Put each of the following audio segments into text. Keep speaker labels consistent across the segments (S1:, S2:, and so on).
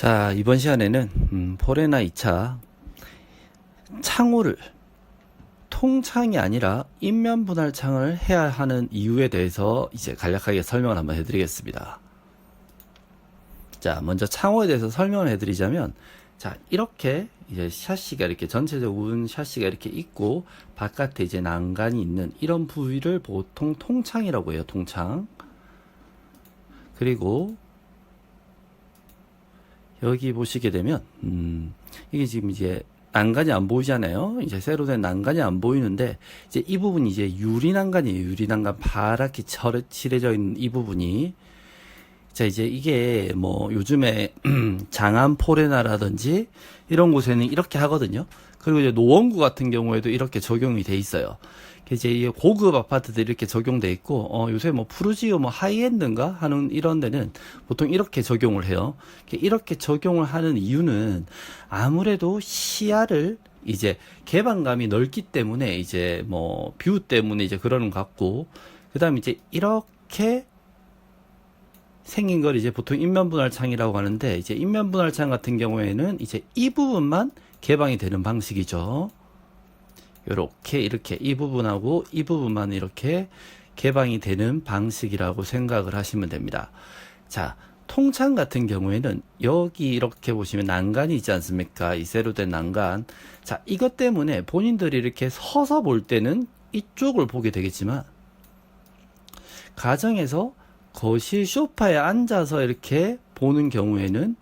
S1: 자, 이번 시간에는 포레나 2차 창호를 통창이 아니라 인면 분할 창을 해야 하는 이유에 대해서 이제 간략하게 설명을 한번 해드리겠습니다. 자, 먼저 창호에 대해서 설명을 해드리자면, 자, 이렇게 이제 샤시가 이렇게 전체적인 샤시가 이렇게 있고 바깥에 이제 난간이 있는 이런 부위를 보통 통창이라고 해요. 통창. 그리고 여기 보시게 되면 이게 지금 이제 난간이 안 보이잖아요. 이제 새로 된 난간이 안 보이는데, 이제 이 부분이 이제 유리 난간이에요. 유리 난간 파랗게 칠해져 있는 이 부분이. 자, 이제 이게 뭐 요즘에 장안 포레나라든지 이런 곳에는 이렇게 하거든요. 그리고 이제 노원구 같은 경우에도 이렇게 적용이 돼 있어요. 이제 고급 아파트들이 이렇게 적용돼 있고, 요새 뭐 푸르지오 뭐 하이엔드인가 하는 이런 데는 보통 이렇게 적용을 해요. 이렇게 적용을 하는 이유는 아무래도 시야를 이제 개방감이 넓기 때문에 이제 뭐 뷰 때문에 이제 그러는 것 같고, 그 다음에 이제 이렇게 생긴 걸 이제 보통 인면 분할 창이라고 하는데, 이제 인면 분할 창 같은 경우에는 이제 이 부분만 개방이 되는 방식이죠. 이렇게 이 부분하고 이 부분만 이렇게 개방이 되는 방식이라고 생각을 하시면 됩니다. 자, 통창 같은 경우에는 여기 이렇게 보시면 난간이 있지 않습니까? 이 새로 된 난간. 자, 이것 때문에 본인들이 이렇게 서서 볼 때는 이쪽을 보게 되겠지만, 가정에서 거실 소파에 앉아서 이렇게 보는 경우에는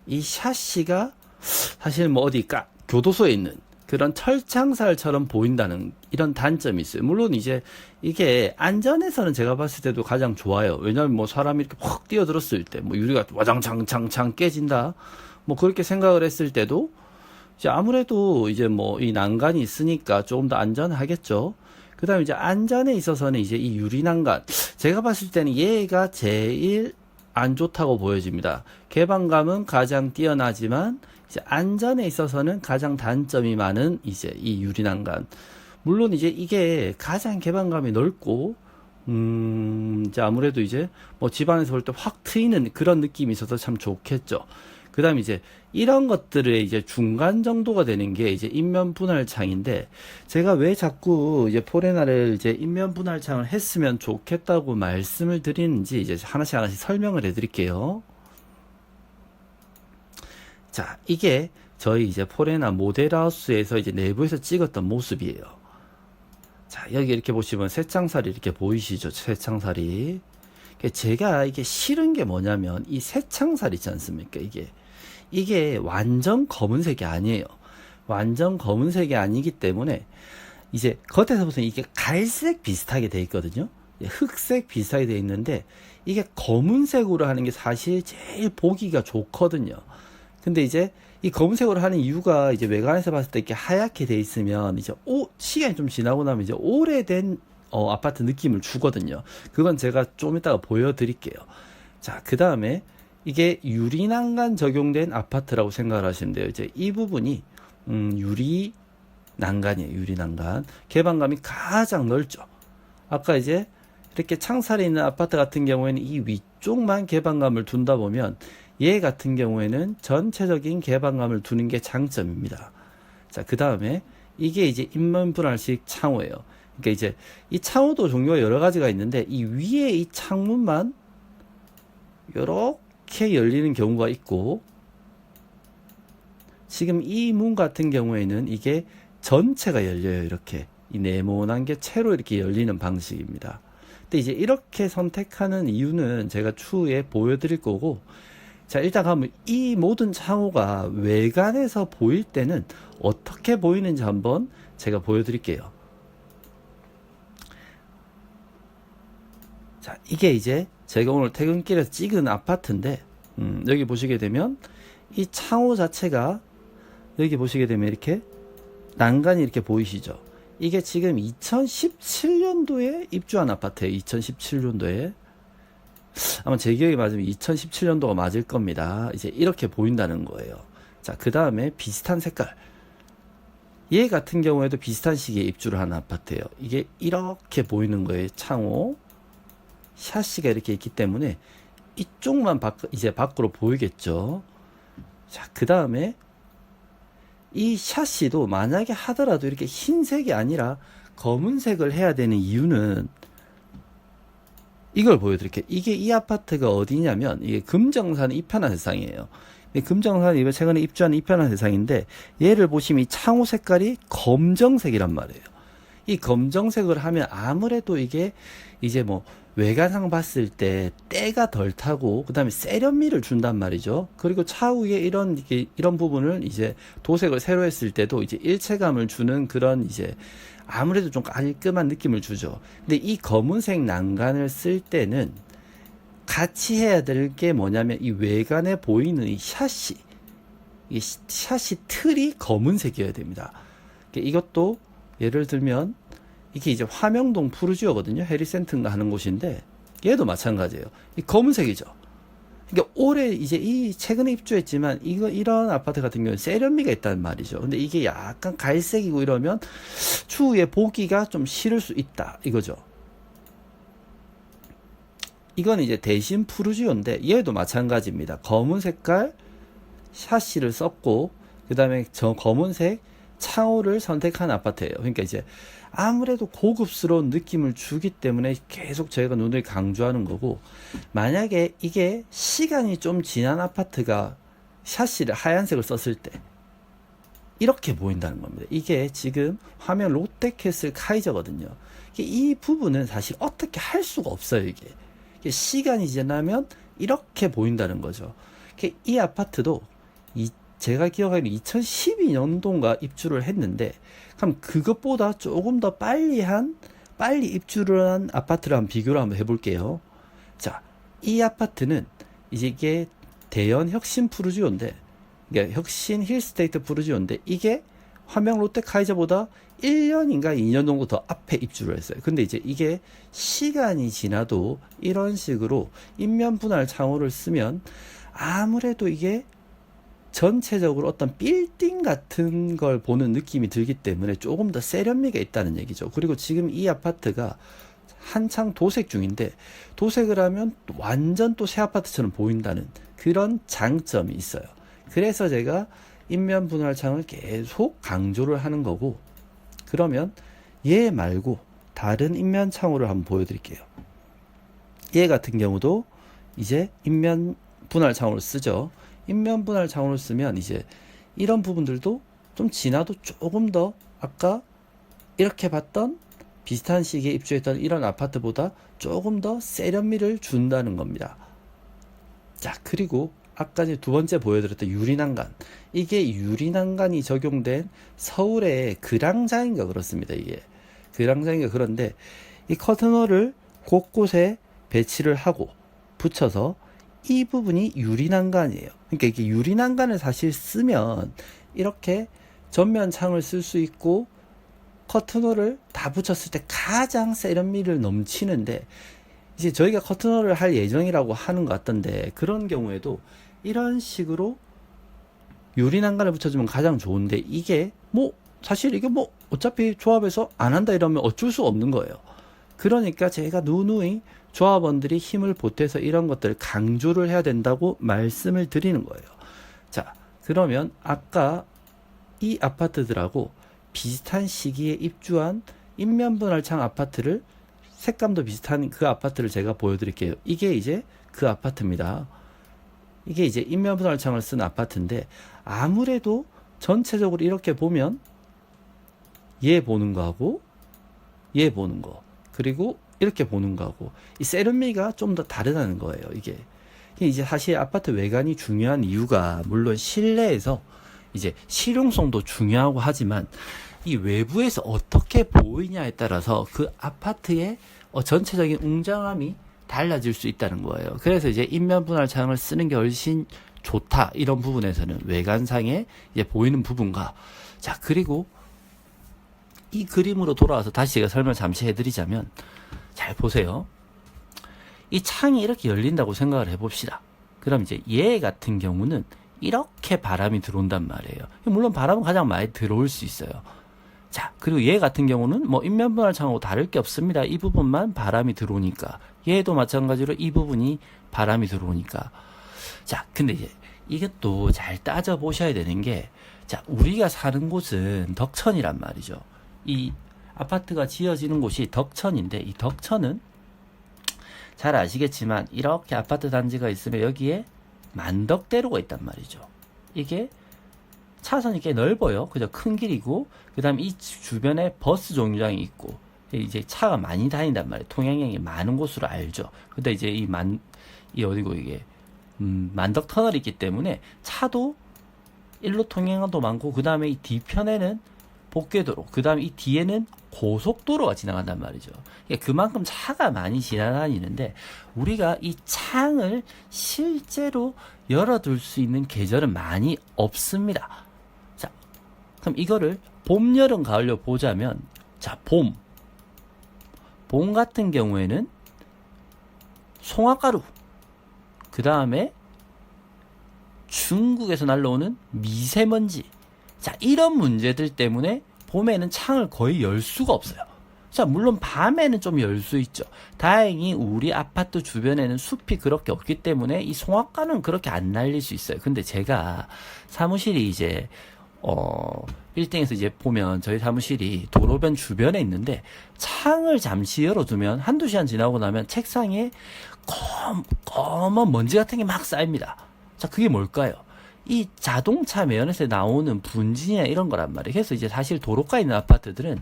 S1: 이 샤시가 사실 뭐 어디까 교도소에 있는 그런 철창살처럼 보인다는 이런 단점이 있어요. 물론 이제 이게 안전에서는 제가 봤을 때도 가장 좋아요. 왜냐하면 뭐 사람이 이렇게 확 뛰어들었을 때 뭐 유리가 와장창창창 깨진다 뭐 그렇게 생각을 했을 때도 이제 아무래도 이제 뭐 이 난간이 있으니까 조금 더 안전하겠죠. 그 다음에 이제 안전에 있어서는 이제 이 유리 난간, 제가 봤을 때는 얘가 제일 안 좋다고 보여집니다. 개방감은 가장 뛰어나지만 이제 안전에 있어서는 가장 단점이 많은 이제 이 유리 난간. 물론 이제 이게 가장 개방감이 넓고 이제 아무래도 이제 뭐 집안에서 볼 때 확 트이는 그런 느낌이 있어서 참 좋겠죠. 그 다음에 이제 이런 것들의 이제 중간 정도가 되는 게 이제 인면 분할 창인데, 제가 왜 자꾸 이제 포레나를 이제 인면 분할 창을 했으면 좋겠다고 말씀을 드리는지 이제 하나씩 설명을 해 드릴게요. 자, 이게 저희 이제 포레나 모델하우스에서 이제 내부에서 찍었던 모습이에요. 자, 여기 이렇게 보시면 새창살이 이렇게 보이시죠? 새창살이. 제가 이게 싫은 게 뭐냐면 이 새창살 있지 않습니까? 이게 완전 검은색이 아니에요. 완전 검은색이 아니기 때문에 이제 겉에서 보면 이게 갈색 비슷하게 돼 있거든요. 흑색 비슷하게 돼 있는데 이게 검은색으로 하는 게 사실 제일 보기가 좋거든요. 근데 이제 이 검은색으로 하는 이유가 이제 외관에서 봤을 때 이렇게 하얗게 돼 있으면 이제 시간이 좀 지나고 나면 이제 오래된 아파트 느낌을 주거든요. 그건 제가 좀 이따가 보여드릴게요. 자, 그 다음에 이게 유리 난간 적용된 아파트라고 생각을 하시면 돼요. 이제 이 부분이 유리 난간이에요. 유리 난간. 개방감이 가장 넓죠. 아까 이제 이렇게 창살이 있는 아파트 같은 경우에는 이 위쪽만 개방감을 둔다 보면 얘 같은 경우에는 전체적인 개방감을 두는 게 장점입니다. 자, 그 다음에 이게 이제 인면 분할식 창호예요. 그러니까 이제 이 창호도 종류가 여러 가지가 있는데 이 위에 이 창문만 이렇게 열리는 경우가 있고, 지금 이 문 같은 경우에는 이게 전체가 열려요. 이렇게 이 네모난 게 채로 이렇게 열리는 방식입니다. 근데 이제 이렇게 선택하는 이유는 제가 추후에 보여드릴 거고, 자, 일단 가면 이 모든 창호가 외관에서 보일 때는 어떻게 보이는지 한번 제가 보여드릴게요. 자, 이게 이제 제가 오늘 퇴근길에서 찍은 아파트인데, 여기 보시게 되면 이 창호 자체가 여기 보시게 되면 이렇게 난간이 이렇게 보이시죠? 이게 지금 2017년도에 입주한 아파트예요. 2017년도에. 아마 제 기억이 맞으면 2017년도가 맞을 겁니다. 이제 이렇게 보인다는 거예요. 자, 그 다음에 비슷한 색깔. 얘 같은 경우에도 비슷한 시기에 입주를 한 아파트예요. 이게 이렇게 보이는 거예요. 창호. 샤시가 이렇게 있기 때문에 이쪽만 이제 밖으로 보이겠죠. 자, 그 다음에 이 샤시도 만약에 하더라도 이렇게 흰색이 아니라 검은색을 해야 되는 이유는 이걸 보여드릴게요. 이게 이 아파트가 어디냐면 이게 금정산에 입현한 세상이에요. 금정산에 최근에 입주한 입현한 세상인데 얘를 보시면 이 창호 색깔이 검정색이란 말이에요. 이 검정색을 하면 아무래도 이게 이제 뭐 외관상 봤을 때 때가 덜 타고 그 다음에 세련미를 준단 말이죠. 그리고 차후에 이런 부분을 이제 도색을 새로 했을 때도 이제 일체감을 주는 그런 이제 아무래도 좀 깔끔한 느낌을 주죠. 근데 이 검은색 난간을 쓸 때는 같이 해야 될 게 뭐냐면 이 외관에 보이는 이 샤시 틀이 검은색이어야 됩니다. 이것도 예를 들면 이게 이제 화명동 푸르지오거든요. 해리센트인가 하는 곳인데 얘도 마찬가지예요. 이 검은색이죠. 그러니까 올해 이제 이 최근에 입주했지만 이런 아파트 같은 경우는 세련미가 있단 말이죠. 근데 이게 약간 갈색이고 이러면 추후에 보기가 좀 싫을 수 있다 이거죠. 이건 이제 대신 푸르지오인데 얘도 마찬가지입니다. 검은 색깔 샤시를 썼고 그 다음에 저 검은색 창호를 선택한 아파트예요. 그러니까 이제 아무래도 고급스러운 느낌을 주기 때문에 계속 저희가 눈을 강조하는 거고, 만약에 이게 시간이 좀 지난 아파트가 샤시를 하얀색을 썼을 때 이렇게 보인다는 겁니다. 이게 지금 화면 롯데캐슬 카이저거든요. 이 부분은 사실 어떻게 할 수가 없어요. 이게 시간이 지나면 이렇게 보인다는 거죠. 이 아파트도 제가 기억하기로 2012년도인가 입주를 했는데, 그럼 그것보다 조금 더 빨리 입주를 한 아파트를 한번 비교를 한번 해볼게요. 자, 이 아파트는 이게 대연 혁신 푸르지오인데, 그러니까 혁신 힐스테이트 푸르지오인데, 이게 화명 롯데카이저보다 1년인가 2년 정도 더 앞에 입주를 했어요. 근데 이제 이게 시간이 지나도 이런 식으로 인면 분할 창호를 쓰면 아무래도 이게 전체적으로 어떤 빌딩 같은 걸 보는 느낌이 들기 때문에 조금 더 세련미가 있다는 얘기죠. 그리고 지금 이 아파트가 한창 도색 중인데, 도색을 하면 완전 또 새 아파트처럼 보인다는 그런 장점이 있어요. 그래서 제가 인면 분할 창을 계속 강조를 하는 거고, 그러면 얘 말고 다른 인면 창호를 한번 보여드릴게요. 얘 같은 경우도 이제 인면 분할 창호를 쓰죠. 인면 분할 창호를 쓰면 이제 이런 부분들도 좀 지나도 조금 더 아까 이렇게 봤던 비슷한 시기에 입주했던 이런 아파트보다 조금 더 세련미를 준다는 겁니다. 자, 그리고 아까 이제 두 번째 보여드렸던 유리난간, 이게 유리난간이 적용된 서울의 그랑장인가 그렇습니다. 이게 그랑장인가 그런데 이 커튼홀을 곳곳에 배치를 하고 붙여서 이 부분이 유리난간이에요. 그러니까 이게 유리난간을 사실 쓰면 이렇게 전면 창을 쓸 수 있고 커튼홀을 다 붙였을 때 가장 세련미를 넘치는데, 이제 저희가 커튼홀을 할 예정이라고 하는 것 같던데, 그런 경우에도 이런 식으로 유리난간을 붙여주면 가장 좋은데, 이게 뭐 사실 이게 뭐 어차피 조합에서 안 한다 이러면 어쩔 수 없는 거예요. 그러니까 제가 누누이 조합원들이 힘을 보태서 이런 것들을 강조를 해야 된다고 말씀을 드리는 거예요. 자, 그러면 아까 이 아파트들하고 비슷한 시기에 입주한 인면분할창 아파트를, 색감도 비슷한 그 아파트를 제가 보여드릴게요. 이게 이제 그 아파트입니다. 이게 이제 인면분할창을 쓴 아파트인데, 아무래도 전체적으로 이렇게 보면 얘 보는 거하고 얘 보는 거, 그리고 이렇게 보는 거하고 이 세련미가 좀 더 다르다는 거예요. 이게 이제 사실 아파트 외관이 중요한 이유가, 물론 실내에서 이제 실용성도 중요하고 하지만 이 외부에서 어떻게 보이냐에 따라서 그 아파트의 전체적인 웅장함이 달라질 수 있다는 거예요. 그래서 이제 인면 분할 창을 쓰는 게 훨씬 좋다, 이런 부분에서는 외관상에 이제 보이는 부분과, 자, 그리고 이 그림으로 돌아와서 다시 제가 설명을 잠시 해드리자면, 잘 보세요. 이 창이 이렇게 열린다고 생각을 해봅시다. 그럼 이제 얘 같은 경우는 이렇게 바람이 들어온단 말이에요. 물론 바람은 가장 많이 들어올 수 있어요. 자, 그리고 얘 같은 경우는 뭐 인면분할 창하고 다를 게 없습니다. 이 부분만 바람이 들어오니까. 얘도 마찬가지로 이 부분이 바람이 들어오니까. 자, 근데 이제 이것도 잘 따져 보셔야 되는 게, 자, 우리가 사는 곳은 덕천이란 말이죠. 이 아파트가 지어지는 곳이 덕천인데, 이 덕천은 잘 아시겠지만 이렇게 아파트 단지가 있으면 여기에 만덕대로가 있단 말이죠. 이게 차선이 꽤 넓어요. 그죠? 큰 길이고, 그 다음에 이 주변에 버스 정류장이 있고, 이제 차가 많이 다닌단 말이에요. 통행량이 많은 곳으로 알죠. 근데 이제 이 어디고 이게, 만덕 터널이 있기 때문에 차도 일로 통행도 많고, 그 다음에 이 뒤편에는 복개도로, 그 다음에 이 뒤에는 고속도로가 지나간단 말이죠. 그만큼 차가 많이 지나다니는데, 우리가 이 창을 실제로 열어둘 수 있는 계절은 많이 없습니다. 자, 그럼 이거를 봄, 여름, 가을로 보자면, 자, 봄 같은 경우에는 송화가루, 그 다음에 중국에서 날라오는 미세먼지, 자, 이런 문제들 때문에 봄에는 창을 거의 열 수가 없어요. 자, 물론 밤에는 좀 열 수 있죠. 다행히 우리 아파트 주변에는 숲이 그렇게 없기 때문에 이 송화가루는 그렇게 안 날릴 수 있어요. 근데 제가 사무실이 이제 빌딩에서 이제 보면 저희 사무실이 도로변 주변에 있는데, 창을 잠시 열어두면 한두 시간 지나고 나면 책상에 검은 먼지 같은 게 막 쌓입니다. 자, 그게 뭘까요? 이 자동차 매연에서 나오는 분진이나 이런 거란 말이에요. 그래서 이제 사실 도로가에 있는 아파트들은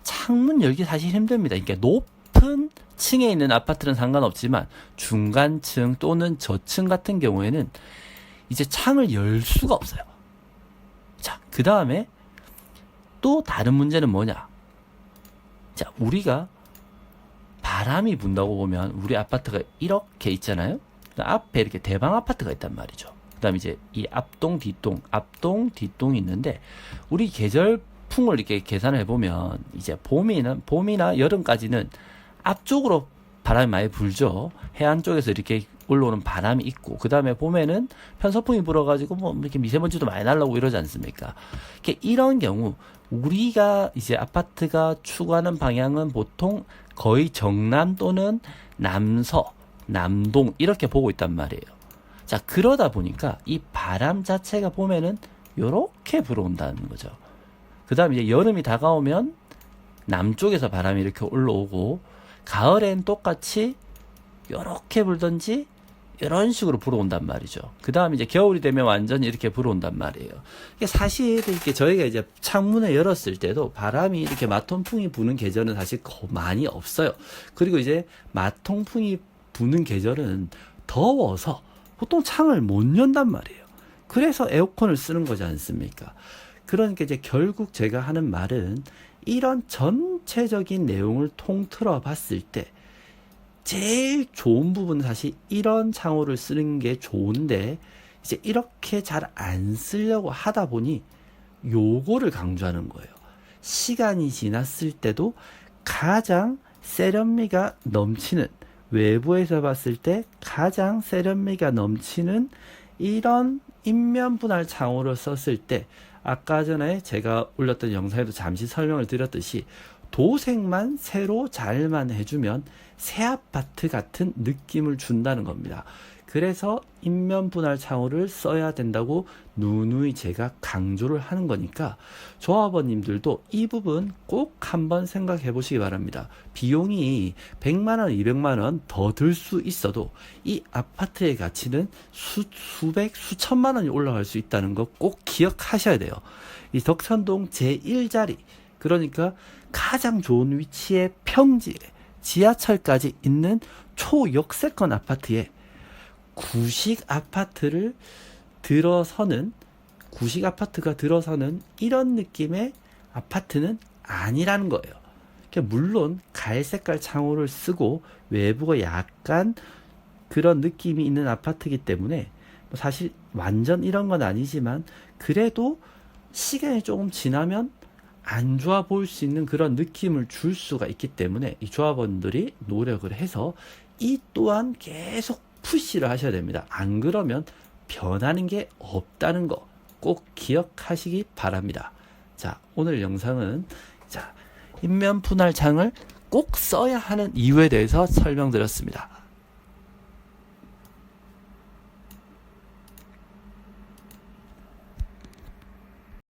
S1: 창문 열기 사실 힘듭니다. 그러니까 높은 층에 있는 아파트는 상관없지만 중간층 또는 저층 같은 경우에는 이제 창을 열 수가 없어요. 자, 그 다음에 또 다른 문제는 뭐냐? 자, 우리가 바람이 분다고 보면 우리 아파트가 이렇게 있잖아요. 앞에 이렇게 대방 아파트가 있단 말이죠. 그 다음에 이제 이 앞동, 뒷동이 있는데, 우리 계절풍을 이렇게 계산을 해보면, 이제 봄이나 여름까지는 앞쪽으로 바람이 많이 불죠. 해안 쪽에서 이렇게 올라오는 바람이 있고, 그 다음에 봄에는 편서풍이 불어가지고 뭐 이렇게 미세먼지도 많이 날라오고 이러지 않습니까? 이런 경우, 우리가 이제 아파트가 추구하는 방향은 보통 거의 정남 또는 남서, 남동 이렇게 보고 있단 말이에요. 자, 그러다 보니까 이 바람 자체가 봄에는 요렇게 불어온다는 거죠. 그 다음에 이제 여름이 다가오면 남쪽에서 바람이 이렇게 올라오고, 가을엔 똑같이 요렇게 불던지 이런 식으로 불어온단 말이죠. 그 다음에 이제 겨울이 되면 완전히 이렇게 불어온단 말이에요. 사실 이렇게 저희가 이제 창문을 열었을 때도 바람이 이렇게 마통풍이 부는 계절은 사실 많이 없어요. 그리고 이제 마통풍이 부는 계절은 더워서 보통 창을 못 연단 말이에요. 그래서 에어컨을 쓰는 거지 않습니까? 그러니까 이제 결국 제가 하는 말은, 이런 전체적인 내용을 통틀어 봤을 때 제일 좋은 부분은 사실 이런 창호를 쓰는 게 좋은데, 이제 이렇게 잘 안 쓰려고 하다 보니 요거를 강조하는 거예요. 시간이 지났을 때도 가장 세련미가 넘치는, 외부에서 봤을 때 가장 세련미가 넘치는 이런 인면 분할 창호를 썼을 때, 아까 전에 제가 올렸던 영상에도 잠시 설명을 드렸듯이 도색만 새로 잘만 해주면 새 아파트 같은 느낌을 준다는 겁니다. 그래서 인면 분할 창호를 써야 된다고 누누이 제가 강조를 하는 거니까, 조합원님들도 이 부분 꼭 한번 생각해 보시기 바랍니다. 비용이 100만원, 200만원 더 들 수 있어도 이 아파트의 가치는 수백, 수천만원이 올라갈 수 있다는 거 꼭 기억하셔야 돼요. 이 덕천동 제1자리, 그러니까 가장 좋은 위치의 평지에 지하철까지 있는 초역세권 아파트에 구식 아파트가 들어서는 이런 느낌의 아파트는 아니라는 거예요. 물론 갈색깔 창호를 쓰고 외부가 약간 그런 느낌이 있는 아파트이기 때문에 사실 완전 이런 건 아니지만, 그래도 시간이 조금 지나면 안 좋아 보일 수 있는 그런 느낌을 줄 수가 있기 때문에 이 조합원들이 노력을 해서 이 또한 계속 푸시를 하셔야 됩니다. 안 그러면 변하는 게 없다는 거 꼭 기억하시기 바랍니다. 자, 오늘 영상은 인면 분할 창을 꼭 써야 하는 이유에 대해서 설명드렸습니다.